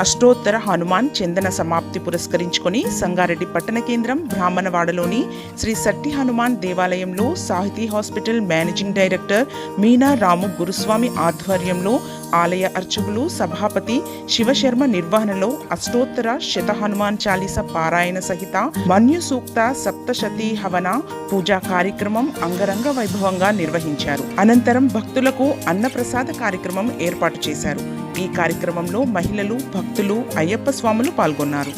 అష్టోత్తర హనుమాన్ చందన సమాప్తి పురస్కరించుకొని సంగారెడ్డి పట్టణ కేంద్రం బ్రాహ్మణవాడలోని శ్రీ సట్టి హనుమాన్ దేవాలయంలో సాహితీ హాస్పిటల్ మేనేజింగ్ డైరెక్టర్ మీనా రాము గురుస్వామి ఆధ్వర్యంలో ఆలయ అర్చకులు సభాపతి శివశర్మ నిర్వహణలో అష్టోత్తర శత హనుమాన్ చాలీస పారాయణ సహిత మన్యు సూక్త సప్తశతి హవన పూజా కార్యక్రమం అంగరంగ వైభవంగా నిర్వహించారు. అనంతరం భక్తులకు అన్నప్రసాద కార్యక్రమం ఏర్పాటు చేశారు. ఈ కార్యక్రమంలో మహిళలు, భక్తులు, అయ్యప్ప స్వాములు పాల్గొన్నారు.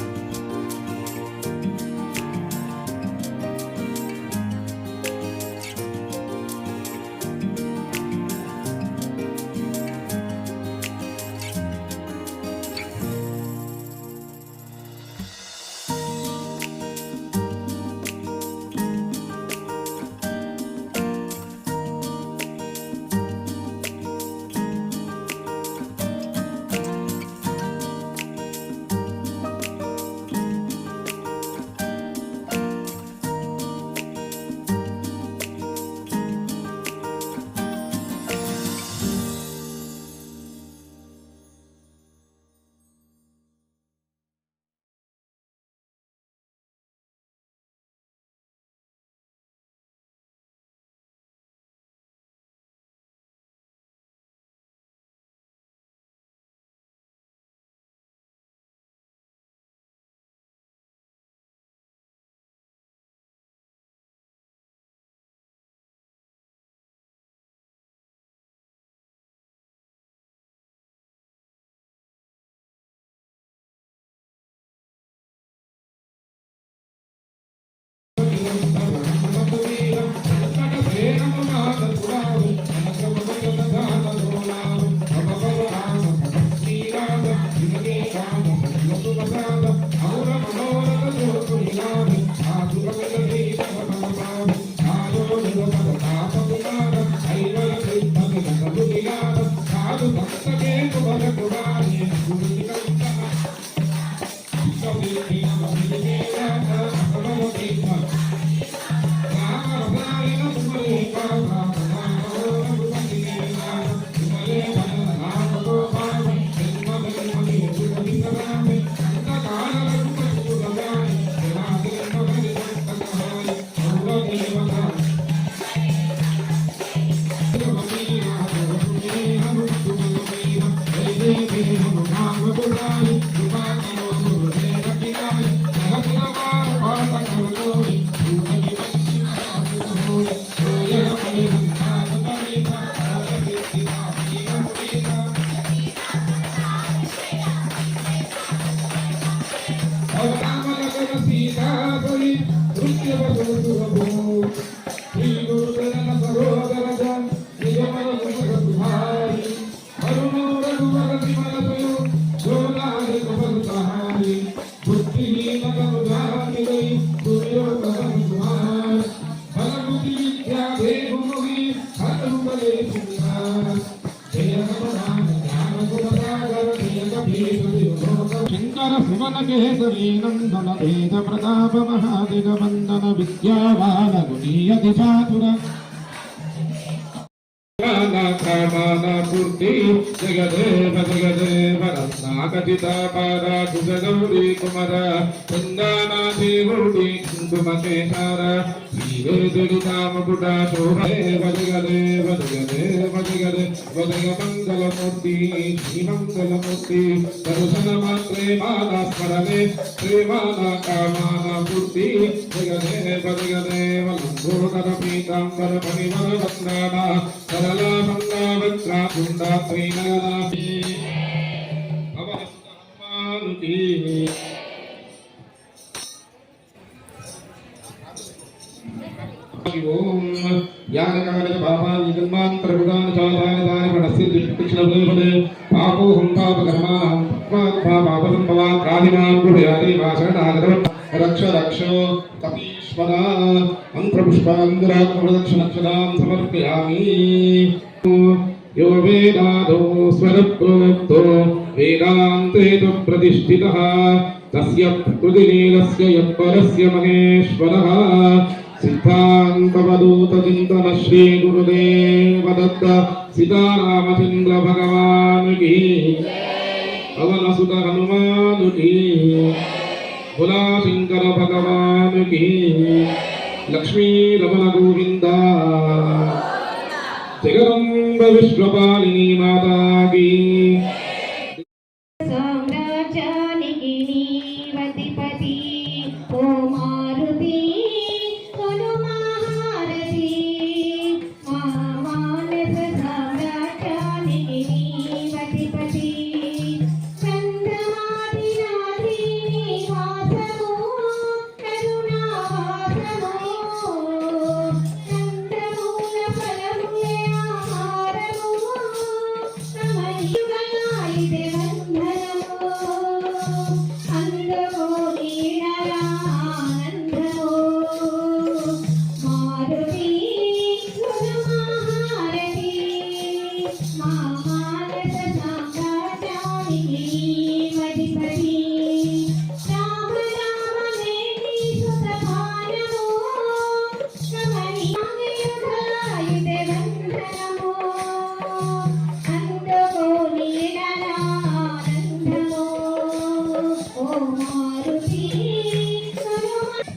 केसरी नंदन वेद प्रताप महादिगवंदन विद्यावान गुणीयति चातुर पूर्ति जगदेव जगदेव रत्नाकथिता पाराधु गौरी कुमार वृंदानाथी गौरी कुंकुमकेशार श्रीवेदितामकुटा शोभदेव जगदेव जगदेव जगदेव जगमंगलमूर्ति श्रीमंगलमूर्ति दर्शन मात्रे माला स्मरणे श्रीमाला कामाना पूर्ति जगदेव जगदेव लंबोदर पीतांबर परिमल वंदना सरला मंगलवक्रा कुंडा श्रीनगरा भवस्तमानुति ओम यानकानि पापानि जन्मान्तरकृतानि चालायतानि प्रणस्य दुष्कृष्णभूपदे पापो हम पापकर्माणां पापसम्भवान् प्राणिनां गुणयानि वासनागरं रक्ष रक्षो कपीश्वरा मंत्रपुष्पाङ्गरात्मप्रदक्षिणक्षदां समर्पयामि यो वेदादो स्वरप्रोक्तो वेदान्ते तु प्रतिष्ठितः तस्य प्रकृतिलीलस्य यत्परस्य महेश्वरः सिद्धान्तवदूत चिंतन श्री गुरुदेव दत्त सीतारामचंद्र भगवान की పవనసుత హనుమానుకి భోలా శంకర భగవానుకి లక్ష్మీ రమణ గోవింద జగదంబ విశ్వపాలిని మాతాకి సామ్రాజ్యానికి నీవతిపతి ఓ మారుతి కొను మహారతి మా మానస సామ్రాజ్యానికి నీవతిపతి చంద్రమాది నాది నివాసము కరుణావాసము చంద్రమూల ఫలములే ఆహారము సమయుగలాయిదే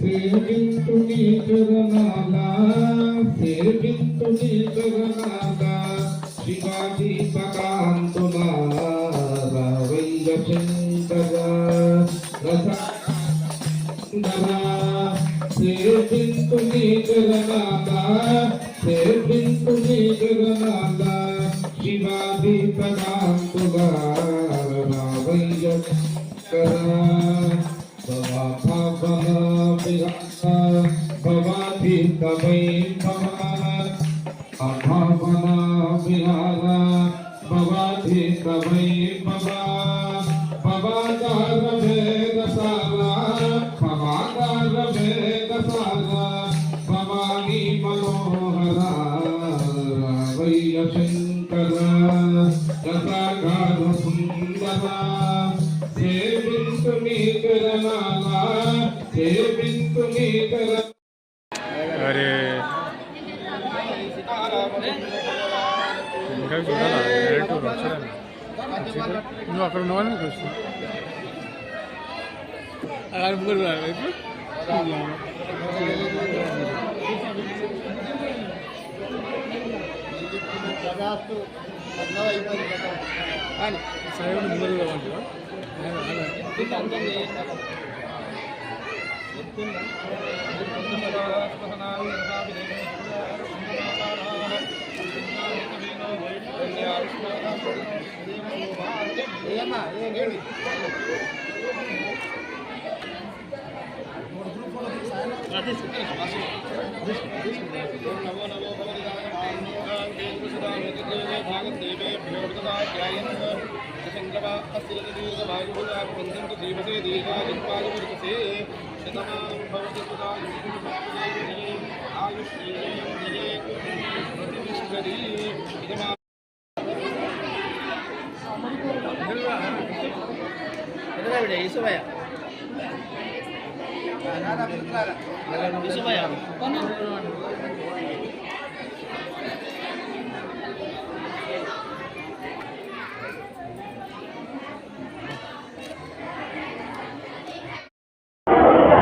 సేవింతుని చరణాల సేవింతుని చరణాల శివాజీ పకాంతుల రావయ్య చందర రసందర సేవింతుని చరణాల సేవింతుని చరణాల శివాజీ పకాంతుల రావయ్య భవాతి తమై అభావనా విహార భవాతి తమై భవాదార వేదసార భవాదార వేదసార భవాని మనోహర రావయ్య శంకర రసగాన సుందర సేవింతుని కరణాల సేవింతుని కర అరే ఇంకా చూడాలా డైరెక్ట్ వచ్చాను నువ్వు అక్కడ ఉన్నవాడిని చూస్తూ అలా ముగ్గురు సరే ముగ్గురు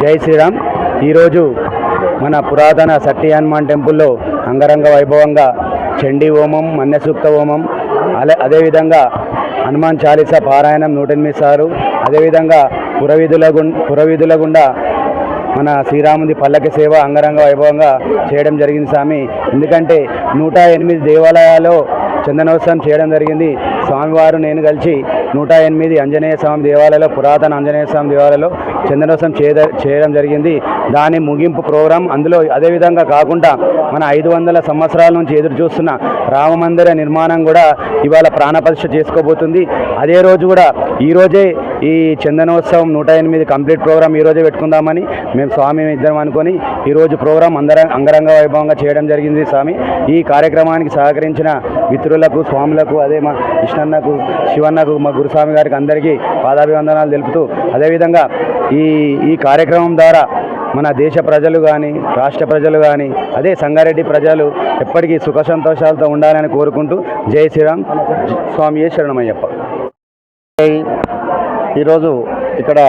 జై శ్రీరామ్. ఈరోజు మన పురాతన సట్టి హనుమాన్ టెంపుల్లో అంగరంగ వైభవంగా చండీ హోమం, మన్యసూక్త హోమం, అదేవిధంగా హనుమాన్ చాలీసా పారాయణం 108 సార్లు, అదేవిధంగా పురవీధుల గుండా మన శ్రీరాముడి పల్లకి సేవ అంగరంగ వైభవంగా చేయడం జరిగింది స్వామి. ఎందుకంటే 108 దేవాలయాల్లో చందనోత్సవం చేయడం జరిగింది. స్వామివారు నేను కలిసి 108 ఆంజనేయ స్వామి దేవాలయంలో, పురాతన ఆంజనేయ స్వామి దేవాలయంలో చందనోత్సవం చేయడం జరిగింది. దాని ముగింపు ప్రోగ్రాం అందులో. అదేవిధంగా కాకుండా మన 500 సంవత్సరాల నుంచి ఎదురు చూస్తున్న రామమందిర నిర్మాణం కూడా ఇవాళ ప్రాణప్రతిష్ఠ చేసుకోబోతుంది. అదే రోజు కూడా ఈరోజే ఈ చందనోత్సవం 108 కంప్లీట్ ప్రోగ్రాం ఈరోజే పెట్టుకుందామని మేము స్వామి ఇద్దరం అనుకొని ఈరోజు ప్రోగ్రాం అంగరంగ వైభవంగా చేయడం జరిగింది స్వామి. ఈ కార్యక్రమానికి సహకరించిన మిత్రులకు, స్వాములకు, అదే మా కృష్ణన్నకు, శివన్నకు, మా గురుస్వామి గారికి అందరికీ పాదాభివందనాలు తెలుపుతూ, అదేవిధంగా ఈ కార్యక్రమం ద్వారా మన దేశ ప్రజలు కానీ, రాష్ట్ర ప్రజలు కానీ, అదే సంగారెడ్డి ప్రజలు ఎప్పటికీ సుఖ సంతోషాలతో ఉండాలని కోరుకుంటూ జై శ్రీరామ్. స్వామియే శరణమయ్యప్ప. ఈరోజు ఇక్కడ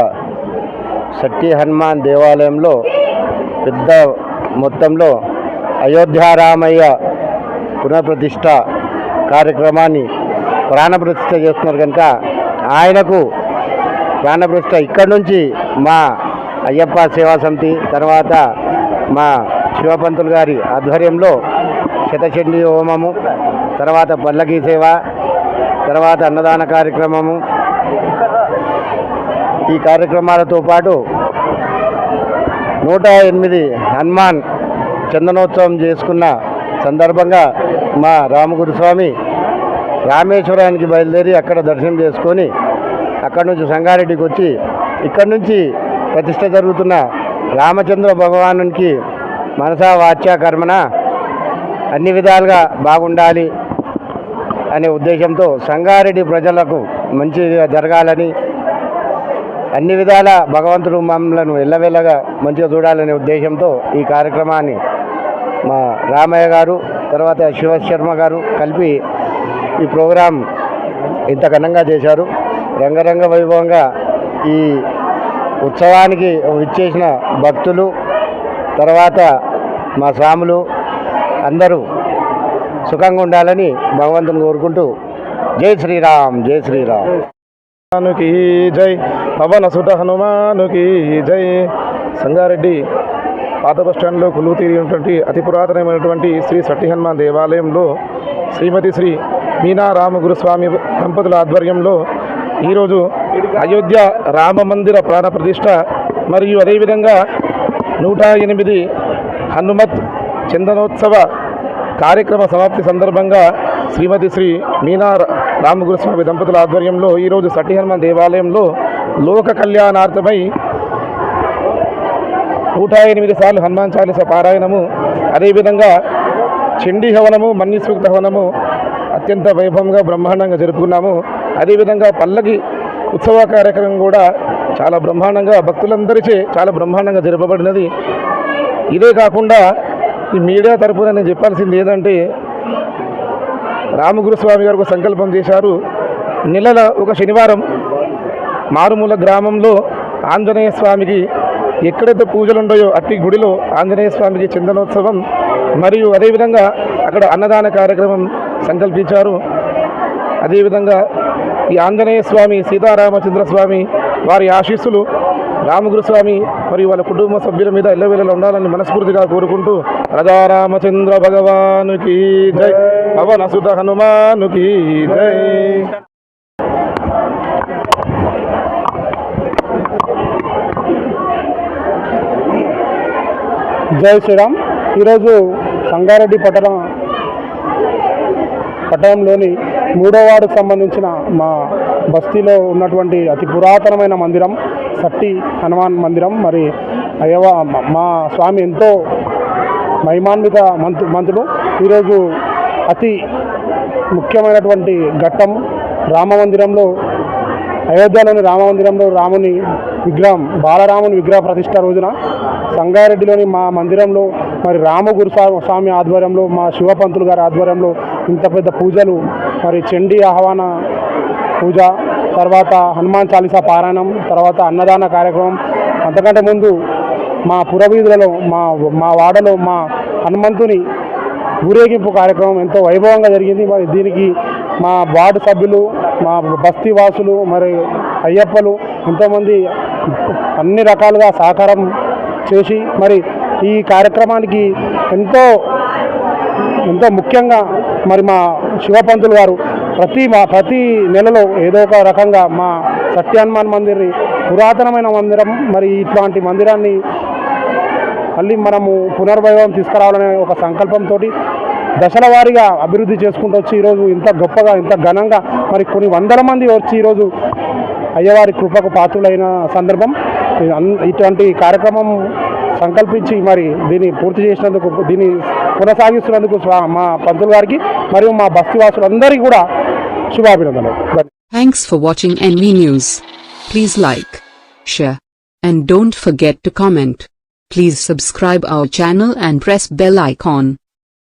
సట్టి హనుమాన్ దేవాలయంలో పెద్ద మొత్తంలో అయోధ్యారామయ్య పునఃప్రతిష్ఠ కార్యక్రమాన్ని ప్రాణప్రతిష్ఠ చేస్తున్నారు కనుక ఆయనకు ప్రాణప్రతిష్ఠ ఇక్కడి నుంచి మా అయ్యప్ప సేవా సమితి తర్వాత మా శివపంతులు గారి ఆధ్వర్యంలో శతచండీ హోమము, తర్వాత పల్లకీ సేవ, తర్వాత అన్నదాన కార్యక్రమము, ఈ కార్యక్రమాలతో పాటు 108 హనుమాన్ చందనోత్సవం చేసుకున్న సందర్భంగా మా రామగురుస్వామి రామేశ్వరానికి బయలుదేరి అక్కడ దర్శనం చేసుకొని అక్కడి నుంచి సంగారెడ్డికి వచ్చి ఇక్కడి నుంచి ప్రతిష్ఠ జరుగుతున్న రామచంద్ర భగవానునికి మనసా వాచ్య కర్మన అన్ని విధాలుగా బాగుండాలి అనే ఉద్దేశంతో సంగారెడ్డి ప్రజలకు మంచిగా జరగాలని, అన్ని విధాల భగవంతుడు మమ్మలను ఎల్లవెల్లగా మంచిగా చూడాలనే ఉద్దేశంతో ఈ కార్యక్రమాన్ని మా రామయ్య గారు తర్వాత శివశర్మ గారు కలిపి ఈ ప్రోగ్రాం ఇంత ఘనంగా చేశారు. రంగరంగ వైభవంగా ఈ ఉత్సవానికి విచ్చేసిన భక్తులు తర్వాత మా స్వాములు అందరూ సుఖంగా ఉండాలని భగవంతుని కోరుకుంటూ జై శ్రీరామ్ జై శ్రీరామ్. హనుమానుకి జై, పవన సుత హనుమానుకి జై. సంగారెడ్డి పాత బస్టాండ్లో కొలువు తీరినటువంటి అతి పురాతనమైనటువంటి శ్రీ సట్టి హనుమాన్ దేవాలయంలో శ్రీమతి శ్రీ మీనా రామగురుస్వామి దంపతుల ఆధ్వర్యంలో ఈరోజు అయోధ్య రామ మందిర ప్రాణ ప్రతిష్ఠ మరియు అదేవిధంగా 108 హనుమత్ చందనోత్సవ కార్యక్రమ సమాప్తి సందర్భంగా శ్రీమతి శ్రీ మీనా రామగురుస్వామి దంపతుల ఆధ్వర్యంలో ఈరోజు సట్టి హనుమాన్ దేవాలయంలో లోక కళ్యాణార్థమై 108 సార్లు హనుమాన్ చాలీస పారాయణము, అదేవిధంగా చండీ హవనము, మన్యసూక్త హవనము అత్యంత వైభవంగా బ్రహ్మాండంగా జరుపుకున్నాము. అదేవిధంగా పల్లకి ఉత్సవ కార్యక్రమం కూడా చాలా బ్రహ్మాండంగా భక్తులందరిచే చాలా బ్రహ్మాండంగా జరపబడినది. ఇదే కాకుండా ఈ మీడియా తరపున నేను చెప్పాల్సింది ఏంటంటే, రామగురుస్వామి గారు ఒక సంకల్పం చేశారు. నెలల ఒక శనివారం మారుమూల గ్రామంలో ఆంజనేయ స్వామికి ఎక్కడైతే పూజలు ఉంటాయో అట్టి గుడిలో ఆంజనేయ స్వామికి చందనోత్సవం మరియు అదేవిధంగా అక్కడ అన్నదాన కార్యక్రమం సంకల్పించారు. అదేవిధంగా ఈ ఆంజనేయ స్వామి, సీతారామచంద్ర స్వామి వారి ఆశీస్సులు రామగురుస్వామి మరియు వాళ్ళ కుటుంబ సభ్యుల మీద ఎల్లవేళలా ఉండాలని మనస్ఫూర్తిగా కోరుకుంటూ రామచంద్ర భగవానుకి జై, పవన సుత హనుమానుకి జై. జై శ్రీరామ్. ఈరోజు సంగారెడ్డి పట్టణంలోని 3వ వార్డుకు సంబంధించిన మా బస్తీలో ఉన్నటువంటి అతి పురాతనమైన మందిరం సట్టి హనుమాన్ మందిరం. మరి మా స్వామి ఎంతో మహిమాన్విత మంతుడు. ఈరోజు అతి ముఖ్యమైనటువంటి ఘట్టం రామమందిరంలో, అయోధ్యలోని రామమందిరంలో రాముని విగ్రహం, బాలరాముని విగ్రహ ప్రతిష్ట రోజున సంగారెడ్డిలోని మా మందిరంలో మరి రామగురుస్వామి ఆధ్వర్యంలో, మా శివపంతులు గారి ఆధ్వర్యంలో ఇంత పెద్ద పూజలు, మరి చండీ ఆహ్వాన పూజ, తర్వాత హనుమాన్ చాలీసా పారాయణం, తర్వాత అన్నదాన కార్యక్రమం. అంతకంటే ముందు మా పురవీధులలో మా వాడలో మా హనుమంతుని ఊరేగింపు కార్యక్రమం ఎంతో వైభవంగా జరిగింది. మరి దీనికి మా వార్డు సభ్యులు, మా బస్తీ వాసులు, మరి అయ్యప్పలు ఎంతోమంది అన్ని రకాలుగా సహకారం చేసి మరి ఈ కార్యక్రమానికి ఎంతో ముఖ్యంగా మరి మా శివపంతులు గారు ప్రతి నెలలో ఏదో ఒక రకంగా మా సట్టి హనుమాన్ మందిర్ని పురాతనమైన మందిరం, మరి ఇట్లాంటి మందిరాన్ని మళ్ళీ మనము పునర్వైభవం తీసుకురావాలనే ఒక సంకల్పంతో దశల వారీగా అభివృద్ధి చేసుకుంటూ వచ్చి ఈరోజు ఇంత గొప్పగా ఇంత ఘనంగా మరి కొన్ని వందల మంది వచ్చి ఈరోజు అయ్యవారి కృపకు పాత్రులైన సందర్భం. ఇటువంటి కార్యక్రమం సంకల్పించి మరి దీన్ని పూర్తి చేసినందుకు, దీన్ని కొనసాగిస్తున్నందుకు మా పంతులు గారికి మరియు మా బస్తీవాసులందరికీ కూడా శుభాభినందనలు. Thanks for watching NV News. Please like, share, and don't forget to comment. Please subscribe our channel and press bell icon.